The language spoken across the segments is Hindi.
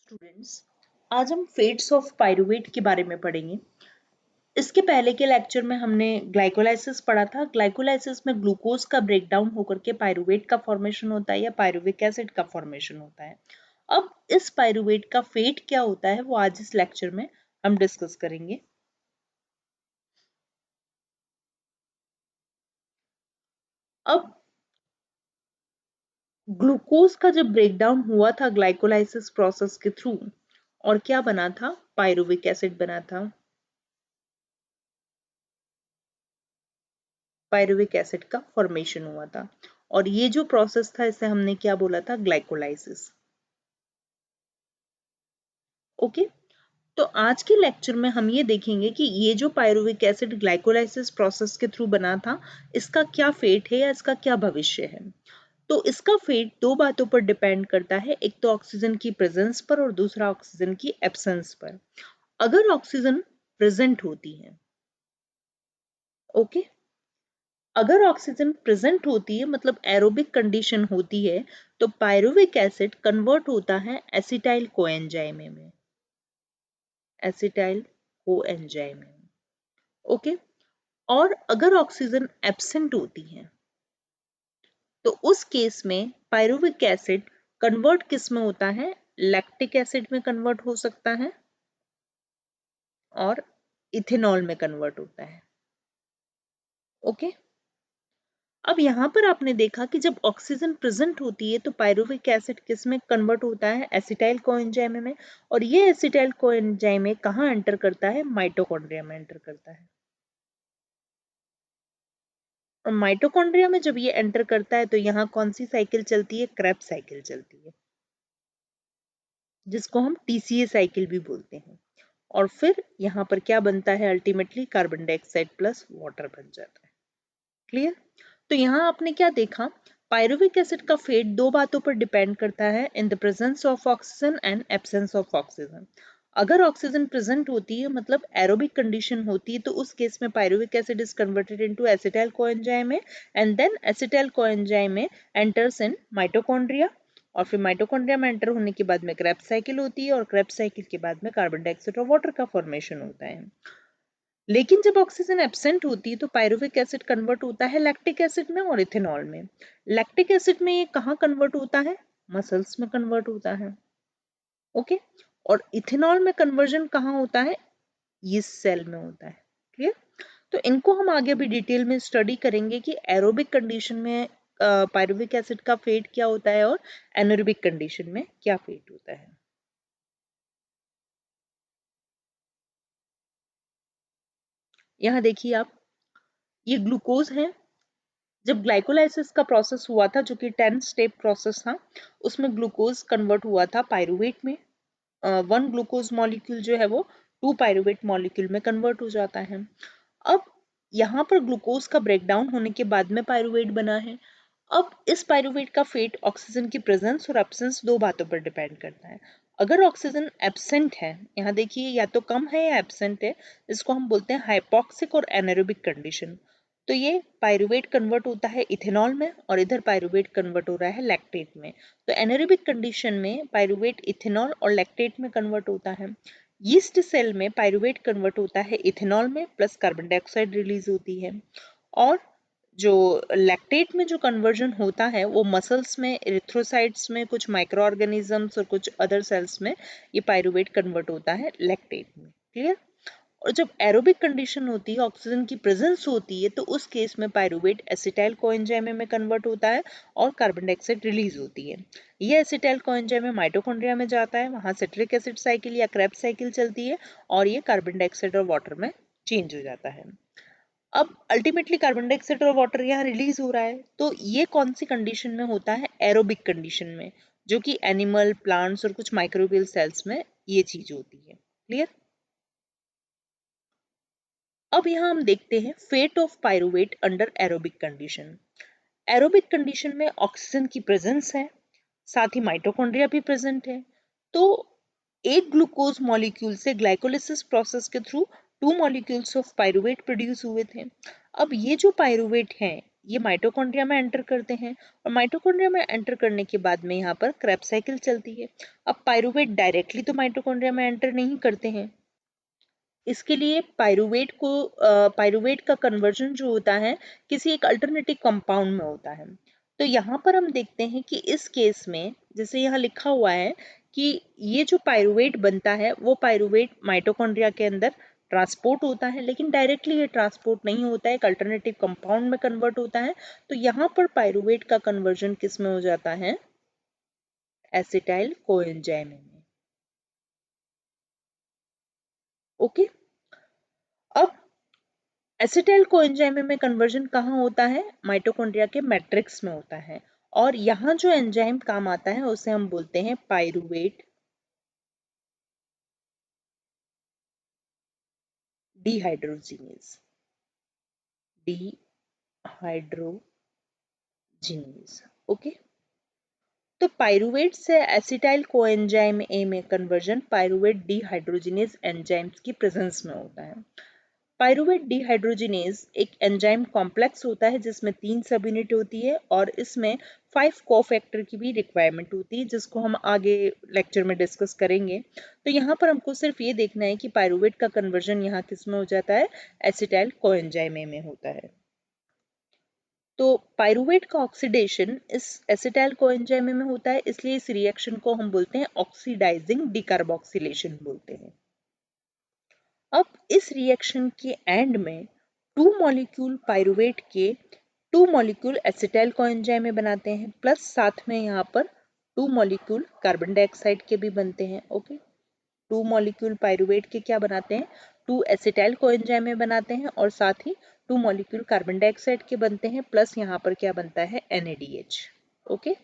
स्टूडेंट्स, आज हम फेट्स ऑफ पायरुवेट के बारे में पढ़ेंगे। इसके पहले के लेक्चर में हमने ग्लाइकोलाइसिस पढ़ा था। ग्लाइकोलाइसिस में ग्लूकोज का ब्रेकडाउन होकर के पायरुवेट का फॉर्मेशन होता है या पायरुविक एसिड का फॉर्मेशन होता है। अब इस पायरुवेट का फेट क्या होता है वो आज इस लेक्चर में हम डिस्कस करेंगे। अब ग्लूकोज का जब ब्रेकडाउन हुआ था ग्लाइकोलाइसिस प्रोसेस के थ्रू, और क्या बना था? पायरुविक एसिड बना था। पायरुविक एसिड का फॉर्मेशन हुआ था और ये जो प्रोसेस था इसे हमने क्या बोला था? ग्लाइकोलाइसिस। ओके, तो आज के लेक्चर में हम ये देखेंगे कि ये जो पायरुविक एसिड ग्लाइकोलाइसिस प्रोसेस के थ्रू बना था, इसका क्या फेट है या इसका क्या भविष्य है। तो इसका फेट दो बातों पर डिपेंड करता है, एक तो ऑक्सीजन की प्रेजेंस पर और दूसरा ऑक्सीजन की एब्सेंस पर। अगर ऑक्सीजन प्रेजेंट होती है, ओके, अगर ऑक्सीजन प्रेजेंट होती है मतलब एरोबिक कंडीशन होती है, तो पायरुविक एसिड कन्वर्ट होता है एसिटाइल कोएंजाइम में, एसिटाइल कोएंजाइम में। ओके, और अगर ऑक्सीजन एब्सेंट होती है तो उस केस में पायरुविक एसिड कन्वर्ट किस में होता है? लैक्टिक एसिड में कन्वर्ट हो सकता है और इथेनॉल में कन्वर्ट होता है। ओके, अब यहाँ पर आपने देखा कि जब ऑक्सीजन प्रेजेंट होती है तो पायरुविक एसिड किस में कन्वर्ट होता है? एसिटाइल कोएंजाइम में। और ये एसिटाइल कोएंजाइम कहाँ एंटर करता है? माइटोकॉन्ड्रिया में एंटर करता है। और माइटोकॉन्ड्रिया में जब ये एंटर करता है तो यहाँ कौन सी साइकिल चलती है? क्रेब्स साइकिल चलती है, जिसको हम टीसीए साइकिल भी बोलते हैं। और फिर यहाँ पर क्या बनता है? Ultimately carbon dioxide plus water बन जाता है। क्लियर? तो यहाँ आपने क्या देखा? पायरुविक एसिड का फेट दो बातों पर डिपेंड करता है, in the presence of oxygen and absence of oxygen. अगर ऑक्सीजन प्रेजेंट होती है मतलब एरोबिक कंडीशन होती है, तो उस केस में pyruvic acid is converted into acetyl coenzyme and then acetyl coenzyme enters in mitochondria. और फिर माइटोकॉन्ड्रिया में एंटर होने के बाद में क्रेब्स साइकिल होती है और क्रेब्स साइकिल के बाद में कार्बन डाइऑक्साइड और वाटर का फॉर्मेशन होता है। लेकिन जब ऑक्सीजन एब्सेंट होती है तो पायरुविक एसिड कन्वर्ट होता है लैक्टिक एसिड में और इथेनॉल में। लैक्टिक एसिड में ये कहाँ कन्वर्ट होता है? मसल्स में कन्वर्ट होता है। ओके, और इथेनॉल में कन्वर्जन कहाँ होता है? यीस्ट सेल में होता है। क्लियर? तो इनको हम आगे भी डिटेल में स्टडी करेंगे कि एरोबिक कंडीशन में पायरुविक एसिड का फेट क्या होता है और एनारोबिक कंडीशन में क्या फेट होता है। यहाँ देखिए आप, ये ग्लूकोज है। जब ग्लाइकोलाइसिस का प्रोसेस हुआ था जो कि 10 स्टेप प्रोसेस था, उसमें ग्लूकोज कन्वर्ट हुआ था पायरुवेट में। वन ग्लूकोज मॉलिक्यूल जो है वो 2 पायरुवेट मॉलिक्यूल में कन्वर्ट हो जाता है। अब यहाँ पर ग्लूकोज का ब्रेकडाउन होने के बाद में पायरुवेट बना है। अब इस पायरुवेट का फेट ऑक्सीजन की प्रेजेंस और एब्सेंस दो बातों पर डिपेंड करता है। अगर ऑक्सीजन एब्सेंट है, यहाँ देखिए या तो कम है या एब्सेंट है, इसको हम बोलते हैं हाइपॉक्सिक और एनारोबिक कंडीशन। तो ये पायरुवेट कन्वर्ट होता है इथेनॉल में और इधर पायरुवेट कन्वर्ट हो रहा है लैक्टेट में। तो एनारोबिक कंडीशन में पायरुवेट इथेनॉल और लैक्टेट में कन्वर्ट होता है। यीस्ट सेल में पायरुवेट कन्वर्ट होता है इथेनॉल में प्लस कार्बन डाइऑक्साइड रिलीज होती है। और जो लैक्टेट में जो कन्वर्जन होता है वो मसल्स में, एरिथ्रोसाइट्स में, कुछ माइक्रो ऑर्गेनिजम्स और कुछ अदर सेल्स में ये पायरुवेट कन्वर्ट होता है लैक्टेट में। क्लियर? और जब एरोबिक कंडीशन होती है, ऑक्सीजन की प्रेजेंस होती है, तो उस केस में पायरुवेट एसिटाइल कोएंजाइम में कन्वर्ट होता है और कार्बन डाइऑक्साइड रिलीज होती है। ये एसिटाइल कोएंजाइम माइटोकॉन्ड्रिया में जाता है, वहां सिट्रिक एसिड साइकिल या क्रेब्स साइकिल चलती है और ये कार्बन डाइऑक्साइड और वाटर में चेंज हो जाता है। अब अल्टीमेटली कार्बन डाइऑक्साइड और वाटर यहाँ रिलीज हो रहा है, तो ये कौन सी कंडीशन में होता है? एरोबिक कंडीशन में, जो कि एनिमल, प्लांट्स और कुछ माइक्रोबियल सेल्स में ये चीज होती है। क्लियर? अब यहाँ हम देखते हैं fate of pyruvate under aerobic condition. Aerobic condition में ऑक्सीजन की प्रेजेंस है, साथ ही माइटोकॉन्ड्रिया भी प्रेजेंट है। तो एक ग्लूकोज मॉलिक्यूल से ग्लाइकोलिसिस प्रोसेस के through 2 molecules of pyruvate produce हुए थे। अब ये जो पायरुवेट हैं ये माइटोकॉन्ड्रिया में एंटर करते हैं और माइटोकॉन्ड्रिया में एंटर करने के बाद में यहाँ पर क्रेब्स साइकिल चलती है। अब पायरूवेट डायरेक्टली तो माइटोकॉन्ड्रिया में एंटर नहीं करते हैं, इसके लिए पायरूवेट का कन्वर्जन जो होता है किसी एक अल्टरनेटिव कंपाउंड में होता है। तो यहाँ पर हम देखते हैं कि इस केस में जैसे यहाँ लिखा हुआ है कि ये जो पायरूवेट बनता है वो पायरूवेट माइटोकॉन्ड्रिया के अंदर ट्रांसपोर्ट होता है, लेकिन डायरेक्टली ये ट्रांसपोर्ट नहीं होता है, एक अल्टरनेटिव कंपाउंड में कन्वर्ट होता है। तो यहाँ पर पायरूवेट का कन्वर्जन किस में हो जाता है? एसिटाइल कोएंजाइम में। ओके, अब एसिटाइल कोएंजाइम में कन्वर्जन कहाँ होता है? माइटोकॉन्ड्रिया के मैट्रिक्स में होता है। और यहाँ जो एंजाइम काम आता है उसे हम बोलते हैं पायरूवेट डिहाइड्रोजिनेज। Dehydrogenase, okay. तो पायरूवेट से एसिटाइल कोएंजाइम ए में कन्वर्जन पायरूवेट डिहाइड्रोजिनेज एंजाइम्स की प्रेजेंस में होता है। पायरूवेट डिहाइड्रोजिनेज एक एंजाइम कॉम्प्लेक्स होता है जिसमें 3 सब यूनिट होती है और इसमें 5 कोफैक्टर की भी रिक्वायरमेंट होती है, जिसको हम आगे लेक्चर में डिस्कस करेंगे। तो यहाँ पर हमको सिर्फ ये देखना है कि पायरूवेट का कन्वर्जन यहाँ किस में हो जाता है? एसिटाइल कोएंजाइम में होता है। तो पायरूवेट का ऑक्सीडेशन इस एसिटाइल कोएंजाइम में होता है, इसलिए इस रिएक्शन को हम बोलते हैं ऑक्सीडाइजिंग डिकार्बोक्सिलेशन बोलते हैं। अब इस रिएक्शन के एंड में 2 मॉलिक्यूल पायरूवेट के 2 मॉलिक्यूल एसिटाइल कोएंजाइम में बनाते हैं, प्लस साथ में यहाँ पर 2 मॉलिक्यूल कार्बन डाइऑक्साइड के भी बनते हैं। ओके, 2 मॉलिक्यूल पायरूवेट के क्या बनाते हैं? 2 एसिटाइल कोएंजाइम में बनाते हैं और साथ ही 2 मॉलिक्यूल कार्बन डाइऑक्साइड के बनते हैं, प्लस यहाँ पर क्या बनता है? NADH। ओके,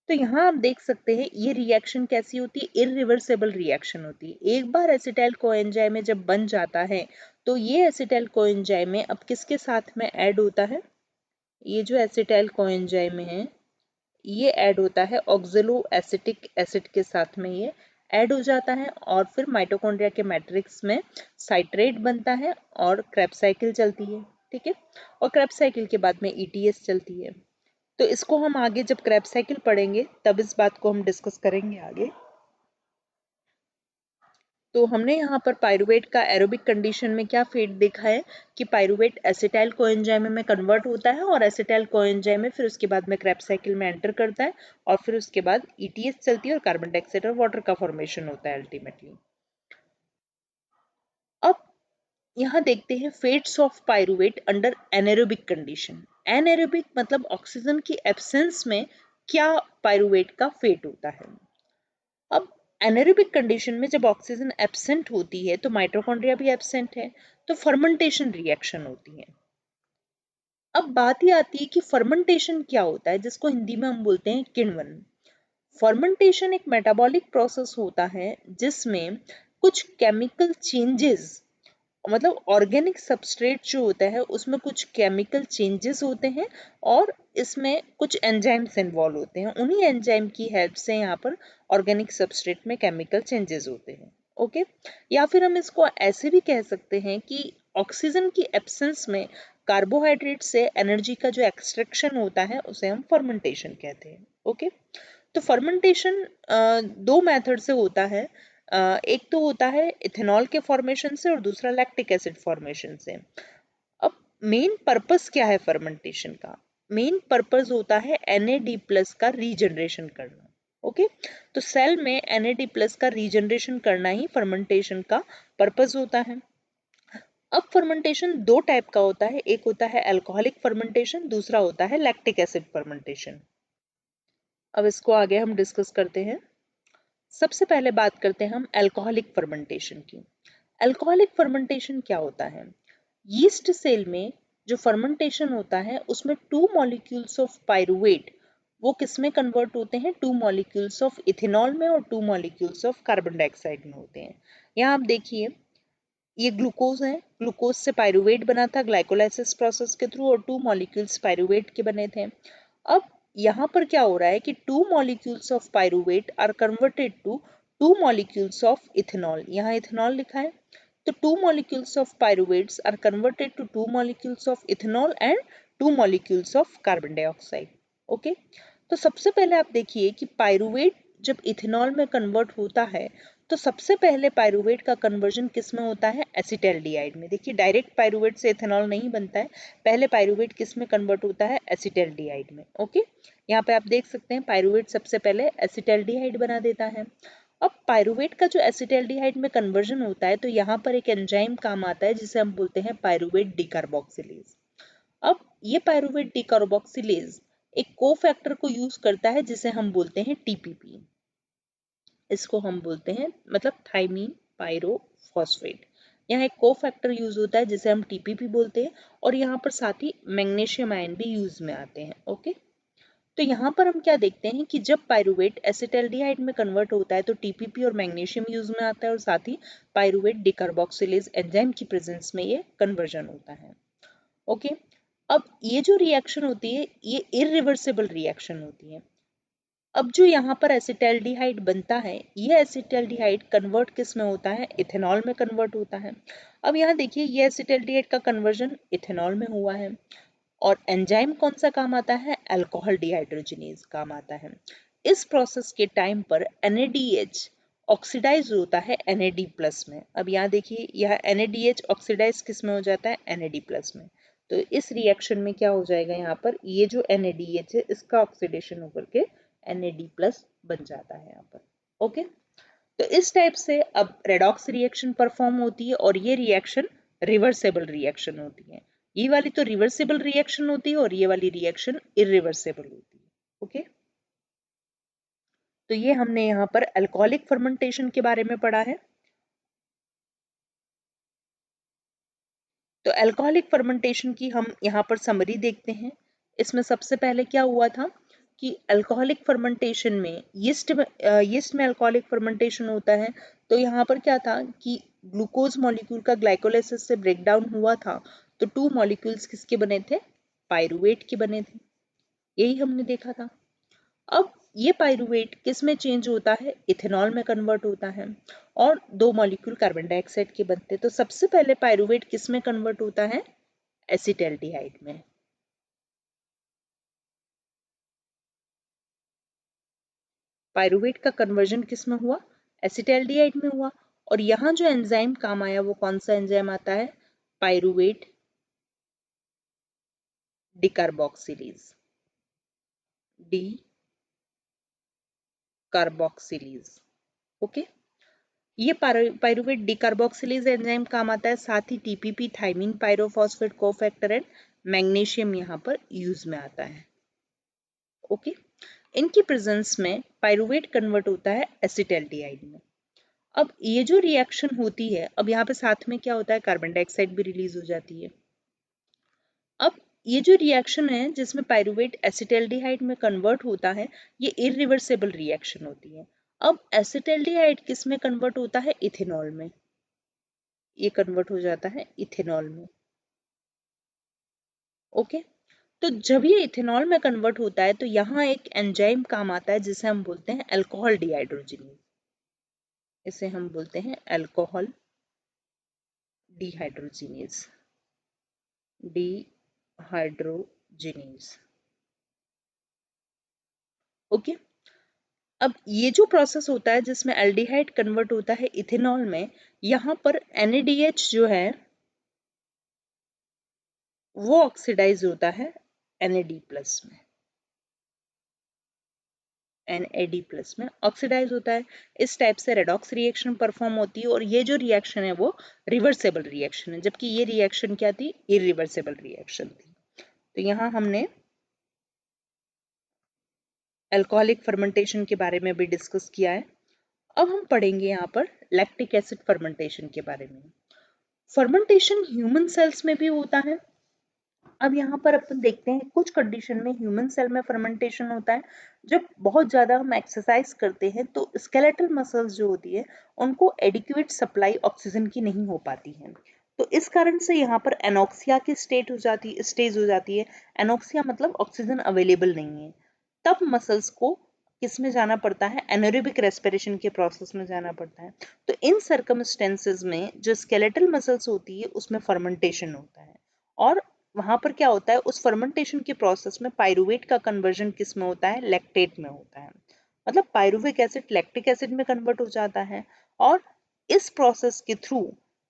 तो यहाँ आप देख सकते हैं ये रिएक्शन कैसी होती है? इरिवर्सिबल रिएक्शन होती है। एक बार एसिटाइल कोएंजाइम में जब बन जाता है तो ये एसिटाइल कोएंजाइम में अब किसके साथ में ऐड होता है? ये जो एसिटाइल कोएंजाइम है ये ऐड होता है ऑक्जेलो एसिटिक एसिड के साथ में, ये ऐड हो जाता है और फिर माइटोकॉन्ड्रिया के मैट्रिक्स में साइट्रेट बनता है और क्रेब्स साइकिल चलती है। ठीक है, और क्रेब्स साइकिल के बाद में ETS चलती है। तो इसको हम आगे जब क्रेब्स साइकिल पढ़ेंगे तब इस बात को हम डिस्कस करेंगे आगे। तो हमने यहाँ पर पायरूवेट का एरोबिक कंडीशन में क्या फेट देखा है कि पायरूवेट एसिटाइल कोएंजाइम में कन्वर्ट होता है और एसिटाइल कोएंजाइम में फिर उसके बाद में क्रेब्स साइकिल में एंटर करता है और फिर उसके बाद ETS चलती है और कार्बन डाइऑक्साइड और वाटर का फॉर्मेशन होता है अल्टीमेटली। अब यहाँ देखते हैं fates of pyruvate under anaerobic condition. Anaerobic मतलब ऑक्सीजन की एब्सेंस में क्या पायरूवेट का फेट होता है। अब एनारोबिक कंडीशन में जब ऑक्सीजन एब्सेंट होती है तो माइटोकॉन्ड्रिया भी एब्सेंट है, तो फर्मेंटेशन रिएक्शन होती है। अब बात ही आती है कि फर्मेंटेशन क्या होता है, जिसको हिंदी में हम बोलते हैं किण्वन। फर्मेंटेशन एक मेटाबॉलिक प्रोसेस होता है जिसमें कुछ केमिकल चेंजेस, मतलब ऑर्गेनिक सबस्ट्रेट जो होता है उसमें कुछ केमिकल चेंजेस होते हैं और इसमें कुछ एंजाइम्स इन्वॉल्व होते हैं। उन्हीं एंजाइम की हेल्प से यहाँ पर ऑर्गेनिक सबस्ट्रेट में केमिकल चेंजेस होते हैं। ओके, या फिर हम इसको ऐसे भी कह सकते हैं कि ऑक्सीजन की एब्सेंस में कार्बोहाइड्रेट से एनर्जी का जो एक्सट्रैक्शन होता है उसे हम फर्मेंटेशन कहते हैं। ओके, तो फर्मेंटेशन 2 मेथड से होता है। एक तो होता है इथेनॉल के फॉर्मेशन से और दूसरा लैक्टिक एसिड फॉर्मेशन से। अब मेन पर्पस क्या है फर्मेंटेशन का? मेन पर्पस होता है NAD+ का रीजनरेशन करना। ओके, तो सेल में NAD+ का रीजनरेशन करना ही फर्मेंटेशन का पर्पस होता है। अब फर्मेंटेशन 2 टाइप का होता है, एक होता है अल्कोहलिक फर्मेंटेशन, दूसरा होता है लैक्टिक एसिड फर्मेंटेशन। अब इसको आगे हम डिस्कस करते हैं। सबसे पहले बात करते हैं हम अल्कोहलिक फर्मेंटेशन की। अल्कोहलिक फर्मेंटेशन क्या होता है? यीस्ट सेल में जो फर्मेंटेशन होता है उसमें 2 मॉलिक्यूल्स ऑफ पायरूवेट वो किस में कन्वर्ट होते हैं? 2 मॉलिक्यूल्स ऑफ इथेनॉल में और 2 मॉलिक्यूल्स ऑफ कार्बन डाइऑक्साइड में होते हैं। यहाँ आप देखिए ये ग्लूकोज है, ग्लूकोज से पायरूवेट बना था ग्लाइकोलाइसिस प्रोसेस के थ्रू और 2 मॉलिक्यूल्स पायरूवेट के बने थे। अब यहाँ पर क्या हो रहा है कि 2 molecules of pyruvate are converted to 2 molecules of ethanol. यहाँ इथेनॉल लिखा है, तो 2 molecules of pyruvates are converted to 2 molecules of ethanol and 2 molecules of carbon dioxide. Okay तो सबसे पहले आप देखिए कि पायरुवेट जब इथेनॉल में कन्वर्ट होता है तो सबसे पहले पायरुवेट का कन्वर्जन किस में होता है, एसिटैल्डिहाइड में। देखिए डायरेक्ट पायरुवेट से इथेनॉल नहीं बनता है, पहले पायरुवेट किस में कन्वर्ट होता है, एसिटैल्डिहाइड में। ओके यहाँ पे आप देख सकते हैं पायरुवेट सबसे पहले एसिटैल्डिहाइड बना देता है। अब पायरुवेट का जो एसिटैल्डिहाइड में कन्वर्जन होता है तो यहाँ पर एक एंजाइम काम आता है जिसे हम बोलते हैं पायरुवेट डिकार्बोक्सिलेज। अब ये पायरुवेट डिकार्बोक्सिलेज एक कोफैक्टर को यूज करता है जिसे हम बोलते हैं टीपीपी। इसको हम बोलते हैं मतलब थाइमीन पायरोफॉस्फेट। यहाँ एक कोफैक्टर यूज होता है जिसे हम टीपीपी बोलते हैं और यहाँ पर साथ ही मैग्नीशियम आयन भी यूज में आते हैं। ओके तो यहाँ पर हम क्या देखते हैं कि जब पायरुवेट एसिटैल्डिहाइड में कन्वर्ट होता है तो टीपीपी और मैग्नीशियम यूज में आता है और साथ ही पायरुवेट डिकार्बोक्सिलेज एंजाइम की प्रेजेंस में ये कन्वर्जन होता है। ओके अब ये जो रिएक्शन होती है ये इरिवर्सिबल रिएक्शन होती है। अब जो यहाँ पर एसिटैल्डिहाइड बनता है ये एसिटैल्डिहाइड कन्वर्ट किस में होता है, इथेनॉल में कन्वर्ट होता है। अब यहाँ देखिए ये एसिटैल्डिहाइड का कन्वर्जन इथेनॉल में हुआ है और एंजाइम कौन सा काम आता है, अल्कोहल डिहाइड्रोजिनेज काम आता है। इस प्रोसेस के टाइम पर NADH ऑक्सीडाइज होता है NAD+ में। अब यहाँ देखिए यह NADH ऑक्सीडाइज किस में हो जाता है, NAD+ में। तो इस रिएक्शन में क्या हो जाएगा, यहाँ पर ये जो NADH है इसका ऑक्सीडेशन होकर के NAD+ बन जाता है यहाँ पर। ओके तो इस टाइप से अब रेडॉक्स रिएक्शन परफॉर्म होती है और ये रिएक्शन रिवर्सेबल रिएक्शन होती है। ये वाली तो रिवर्सिबल रिएक्शन होती है और ये वाली रिएक्शन इरिवर्सेबल होती है। ओके तो ये हमने यहाँ पर अल्कोहलिक फर्मेंटेशन के बारे में पढ़ा है। तो अल्कोहलिक फर्मेंटेशन की हम यहाँ पर समरी देखते हैं। इसमें सबसे पहले क्या हुआ था कि अल्कोहलिक फर्मेंटेशन में यीस्ट में अल्कोहलिक फर्मेंटेशन होता है। तो यहाँ पर क्या था कि ग्लूकोज मॉलिक्यूल का ग्लाइकोलाइसिस से ब्रेक डाउन हुआ था तो 2 मॉलिक्यूल्स किसके बने थे, पायरुवेट के बने थे। यही हमने देखा था। अब ये पायरुवेट किस में चेंज होता है, इथेनॉल में कन्वर्ट होता है और 2 मॉलिक्यूल कार्बन डाइऑक्साइड के बनते हैं। तो सबसे पहले पायरुवेट किस में कन्वर्ट होता है, एसिटैल्डिहाइड में। पायरुवेट का कन्वर्जन किस में हुआ, एसिटैल्डिहाइड में हुआ और यहाँ जो एंजाइम काम आया वो कौन सा एंजाइम आता है, pyruvate decarboxylase, decarboxylase. Okay ये पायरुवेट डिकार्बोक्सिलेज एंजाइम काम आता है, साथ ही TPP thiamine pyrophosphate cofactor and magnesium यहाँ पर यूज में आता है। ओके इनकी प्रेजेंस में पायरुवेट कन्वर्ट होता है एसिटैल्डिहाइड में। अब ये जो रिएक्शन होती है, अब यहाँ पे साथ में क्या होता है, कार्बन डाइऑक्साइड भी रिलीज हो जाती है। अब ये जो रिएक्शन है जिसमें पायरुवेट एसिटैल्डिहाइड में कन्वर्ट होता है ये इरिवर्सिबल रिएक्शन होती है। अब एसिटैल्डिहाइड किस में कन्वर्ट होता है, इथेनॉल में। ये कन्वर्ट हो जाता है इथेनॉल में। ओके तो जब ये इथेनॉल में कन्वर्ट होता है तो यहाँ एक एंजाइम काम आता है जिसे हम बोलते हैं अल्कोहल डिहाइड्रोजिनेज। इसे हम बोलते हैं अल्कोहल डिहाइड्रोजिनेज, डिहाइड्रोजिनेज। ओके अब ये जो प्रोसेस होता है जिसमें एल्डिहाइड कन्वर्ट होता है इथेनॉल में, यहाँ पर NADH जो है वो ऑक्सीडाइज होता है NAD+ में। NAD+ में ऑक्सीडाइज होता है। इस टाइप से रेडॉक्स रिएक्शन परफॉर्म होती है और ये जो रिएक्शन है वो रिवर्सेबल रिएक्शन है, जबकि ये रिएक्शन क्या थी, इरिवर्सेबल रिएक्शन थी। तो यहाँ हमने अल्कोहलिक फर्मेंटेशन के बारे में भी डिस्कस किया है। अब हम पढ़ेंगे यहाँ पर लैक्टिक एसिड फर्मेंटेशन के बारे में। फर्मेंटेशन ह्यूमन सेल्स में भी होता है। अब यहाँ पर अपन देखते हैं कुछ कंडीशन में ह्यूमन सेल में फर्मेंटेशन होता है। जब बहुत ज़्यादा हम एक्सरसाइज करते हैं तो स्केलेटल मसल्स जो होती है उनको एडिक्वेट सप्लाई ऑक्सीजन की नहीं हो पाती है। तो इस कारण से यहाँ पर एनोक्सिया की स्टेज हो जाती है। एनोक्सिया मतलब ऑक्सीजन अवेलेबल नहीं है। तब मसल्स को किस में जाना पड़ता है, एनारोबिक रेस्पिरेशन के प्रोसेस में जाना पड़ता है। तो इन सर्कमस्टेंसेस में जो स्केलेटल मसल्स होती है उसमें फर्मेंटेशन होता है, और वहां पर क्या होता है, उस फर्मेंटेशन के प्रोसेस में पायरुवेट का कन्वर्जन किस में होता है, लैक्टेट में होता है। मतलब पायरुविक एसिड लैक्टिक एसिड में कन्वर्ट हो जाता है, और इस प्रोसेस के थ्रू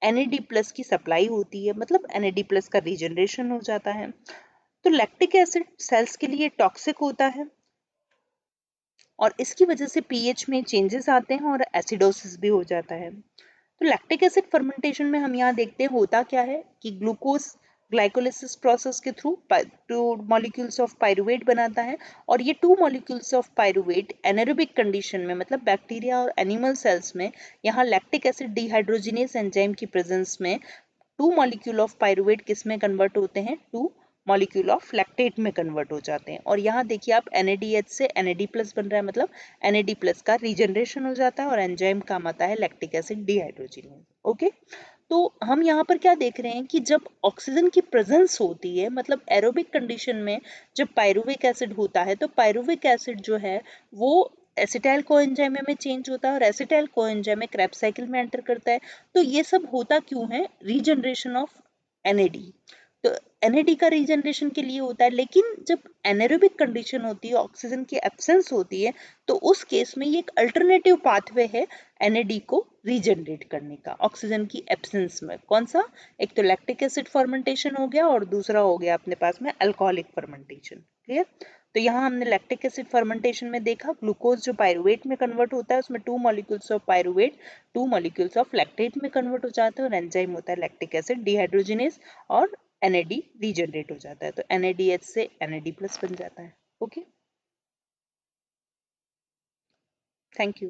NAD+ की सप्लाई होती है, मतलब NAD+ का रीजनरेशन हो जाता है। तो लैक्टिक एसिड सेल्स के लिए टॉक्सिक होता है, और इसकी वजह से पीएच में चेंजेस आते हैं और एसिडोसिस भी हो जाता है। तो लैक्टिक एसिड फर्मेंटेशन में हम यहाँ देखते हैं होता क्या है कि ग्लूकोज ग्लाइकोलिसिस प्रोसेस के थ्रू 2 मॉलिक्यूल्स ऑफ पायरुवेट बनाता है, और ये 2 molecules of pyruvate anaerobic condition में, मतलब बैक्टीरिया और एनिमल सेल्स में, यहाँ लैक्टिक एसिड डिहाइड्रोजिनेस एंजाइम की प्रेजेंस में 2 मॉलिक्यूल ऑफ पायरुवेट किस में कन्वर्ट होते हैं, 2 मॉलिक्यूल ऑफ लैक्टेट में कन्वर्ट हो जाते हैं। और यहाँ देखिए आप NADH से NAD+ बन रहा है, मतलब NAD+ का रीजनरेशन हो जाता है, और एंजाइम काम आता है लैक्टिक एसिड डिहाइड्रोजिनेज। ओके, तो हम यहाँ पर क्या देख रहे हैं कि जब ऑक्सीजन की प्रेजेंस होती है, मतलब एरोबिक कंडीशन में जब पायरुविक एसिड होता है, तो पायरुविक एसिड जो है वो एसिटाइल कोएंजाइम में चेंज होता है, और एसिटाइल कोएंजाइम में क्रेब्स साइकिल में एंटर करता है। तो ये सब होता क्यों है, रीजनरेशन ऑफ NAD। तो NAD का रीजनरेशन के लिए होता है, लेकिन जब एनारोबिक कंडीशन होती है, ऑक्सीजन की एब्सेंस होती है, तो उस केस में ये एक अल्टरनेटिव पाथवे है NAD को रीजनरेट करने का ऑक्सीजन की एब्सेंस में। कौन सा, एक तो लैक्टिक एसिड फर्मेंटेशन हो गया, और दूसरा हो गया अपने पास में अल्कोहलिक फर्मेंटेशन। क्लियर। तो यहाँ हमने लैक्टिक एसिड फर्मेंटेशन में देखा ग्लूकोज जो पायरुवेट में कन्वर्ट होता है, उसमें 2 molecules of pyruvate 2 molecules of lactate में कन्वर्ट हो जाते हैं, और एंजाइम होता है लैक्टिक एसिड डिहाइड्रोजिनेज, और NAD रीजनरेट हो जाता है, तो NADH से NAD+ बन जाता है। Okay, thank you.